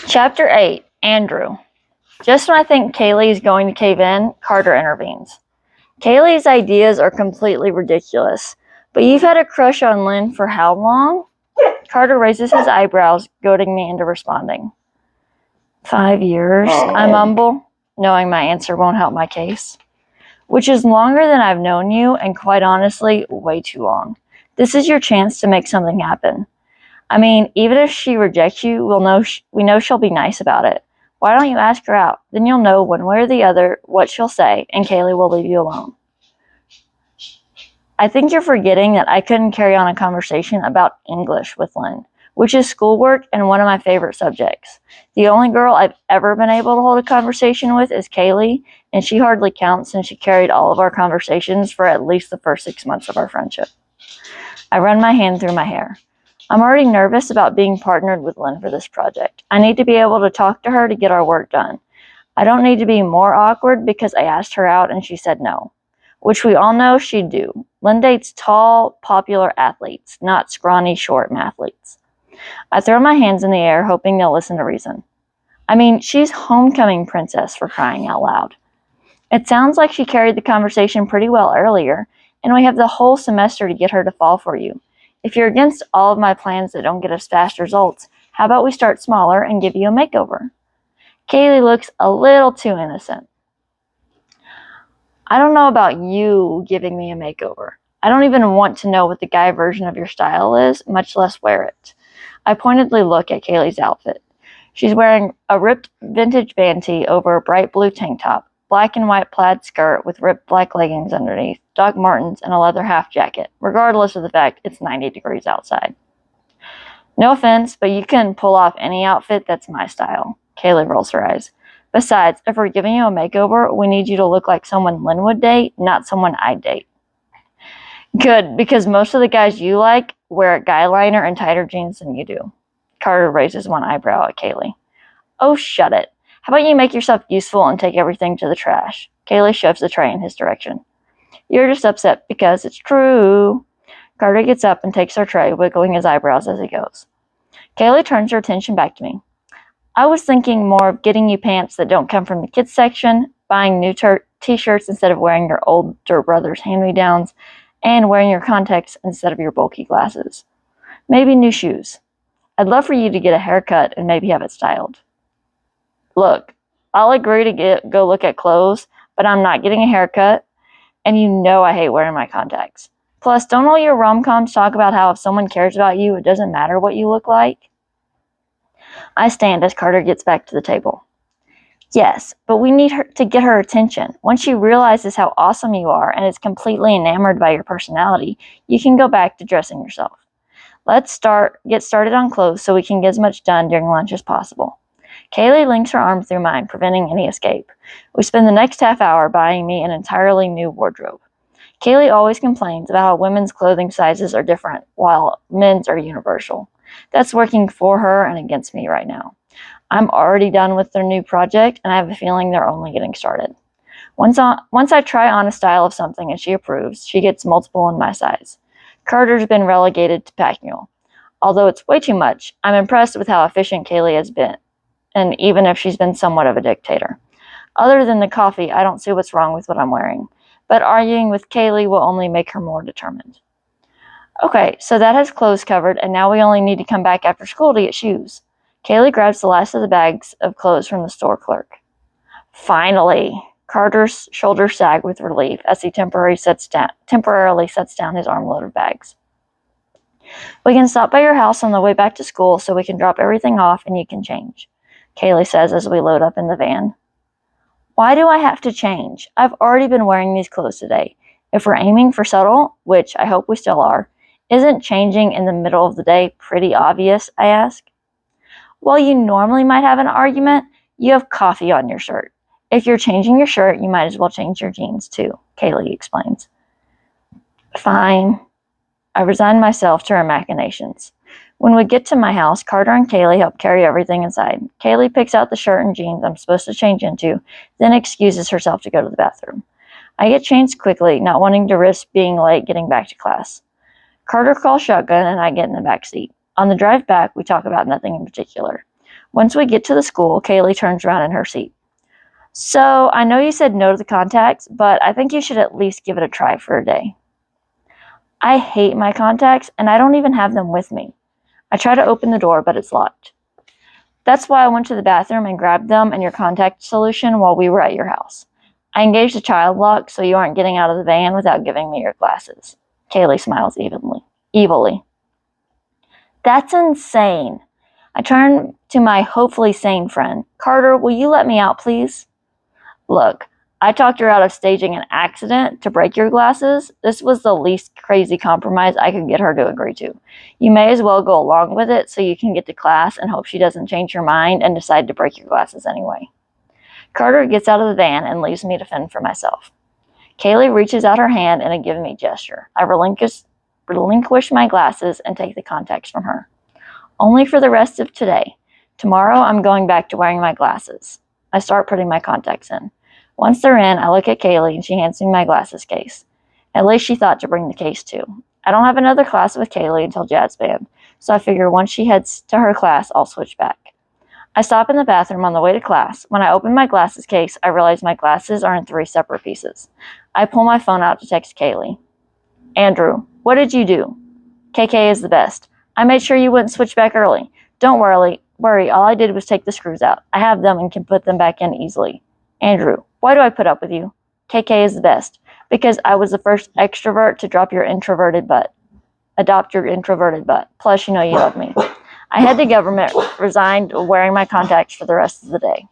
Chapter 8, Andrew. Just when I think Kaylee is going to cave in, Carter intervenes. Kaylee's ideas are completely ridiculous, but you've had a crush on Lynn for how long? Carter raises his eyebrows, goading me into responding. 5 years, I mumble, knowing my answer won't help my case. Which is longer than I've known you, and quite honestly, way too long. This is your chance to make something happen. I mean, even if she rejects you, we know she'll be nice about it. Why don't you ask her out? Then you'll know one way or the other what she'll say, and Kaylee will leave you alone. I think you're forgetting that I couldn't carry on a conversation about English with Lynn, which is schoolwork and one of my favorite subjects. The only girl I've ever been able to hold a conversation with is Kaylee, and she hardly counts since she carried all of our conversations for at least the first 6 months of our friendship. I run my hand through my hair. I'm already nervous about being partnered with Lynn for this project. I need to be able to talk to her to get our work done. I don't need to be more awkward because I asked her out and she said no, which we all know she'd do. Lynn dates tall, popular athletes, not scrawny, short mathletes. I throw my hands in the air, hoping they'll listen to reason. I mean, she's homecoming princess, for crying out loud. It sounds like she carried the conversation pretty well earlier, and we have the whole semester to get her to fall for you. If you're against all of my plans that don't get us fast results, how about we start smaller and give you a makeover? Kaylee looks a little too innocent. I don't know about you giving me a makeover. I don't even want to know what the guy version of your style is, much less wear it. I pointedly look at Kaylee's outfit. She's wearing a ripped vintage band tee over a bright blue tank top, black and white plaid skirt with ripped black leggings underneath, Doc Martens, and a leather half jacket, regardless of the fact it's 90 degrees outside. No offense, but you can pull off any outfit that's my style. Kaylee rolls her eyes. Besides, if we're giving you a makeover, we need you to look like someone Lynn would date, not someone I'd date. Good, because most of the guys you like wear a guy liner and tighter jeans than you do. Carter raises one eyebrow at Kaylee. Oh, shut it. How about you make yourself useful and take everything to the trash? Kaylee shoves the tray in his direction. You're just upset because it's true. Carter gets up and takes her tray, wiggling his eyebrows as he goes. Kaylee turns her attention back to me. I was thinking more of getting you pants that don't come from the kids section, buying new t-shirts instead of wearing your older brother's hand-me-downs, and wearing your contacts instead of your bulky glasses. Maybe new shoes. I'd love for you to get a haircut and maybe have it styled. Look, I'll agree to go look at clothes, but I'm not getting a haircut, and you know I hate wearing my contacts. Plus, don't all your rom-coms talk about how if someone cares about you, it doesn't matter what you look like? I stand as Carter gets back to the table. Yes, but we need her to get her attention. Once she realizes how awesome you are and is completely enamored by your personality, you can go back to dressing yourself. Let's get started on clothes so we can get as much done during lunch as possible. Kaylee links her arm through mine, preventing any escape. We spend the next half hour buying me an entirely new wardrobe. Kaylee always complains about how women's clothing sizes are different, while men's are universal. That's working for her and against me right now. I'm already done with their new project, and I have a feeling they're only getting started. Once I try on a style of something and she approves, she gets multiple in my size. Carter's been relegated to pack mule. Although it's way too much, I'm impressed with how efficient Kaylee has been, and even if she's been somewhat of a dictator. Other than the coffee, I don't see what's wrong with what I'm wearing, but arguing with Kaylee will only make her more determined. Okay, so that has clothes covered, and now we only need to come back after school to get shoes. Kaylee grabs the last of the bags of clothes from the store clerk. Finally! Carter's shoulders sag with relief as he temporarily sets down his armload of bags. We can stop by your house on the way back to school so we can drop everything off and you can change, Kaylee says as we load up in the van. Why do I have to change? I've already been wearing these clothes today. If we're aiming for subtle, which I hope we still are, isn't changing in the middle of the day pretty obvious, I ask? While you normally might have an argument, you have coffee on your shirt. If you're changing your shirt, you might as well change your jeans too, Kaylee explains. Fine. I resign myself to her machinations. When we get to my house, Carter and Kaylee help carry everything inside. Kaylee picks out the shirt and jeans I'm supposed to change into, then excuses herself to go to the bathroom. I get changed quickly, not wanting to risk being late getting back to class. Carter calls shotgun and I get in the back seat. On the drive back, we talk about nothing in particular. Once we get to the school, Kaylee turns around in her seat. So, I know you said no to the contacts, but I think you should at least give it a try for a day. I hate my contacts, and I don't even have them with me. I try to open the door, but it's locked. That's why I went to the bathroom and grabbed them and your contact solution while we were at your house. I engaged the child lock so you aren't getting out of the van without giving me your glasses. Kaylee smiles evilly. That's insane. I turn to my hopefully sane friend. Carter, will you let me out, please? Look, I talked her out of staging an accident to break your glasses. This was the least crazy compromise I could get her to agree to. You may as well go along with it so you can get to class and hope she doesn't change her mind and decide to break your glasses anyway. Carter gets out of the van and leaves me to fend for myself. Kaylee reaches out her hand in a give me gesture. I relinquish my glasses and take the contacts from her. Only for the rest of today. Tomorrow I'm going back to wearing my glasses. I start putting my contacts in. Once they're in, I look at Kaylee and she hands me my glasses case. At least she thought to bring the case too. I don't have another class with Kaylee until jazz band, so I figure once she heads to her class, I'll switch back. I stop in the bathroom on the way to class. When I open my glasses case, I realize my glasses are in 3 separate pieces. I pull my phone out to text Kaylee. Andrew, what did you do? KK is the best. I made sure you wouldn't switch back early. Don't worry, all I did was take the screws out. I have them and can put them back in easily. Andrew, why do I put up with you? KK is the best. Because I was the first extrovert to adopt your introverted butt. Plus, you know you love me. I had the government, resigned wearing my contacts for the rest of the day.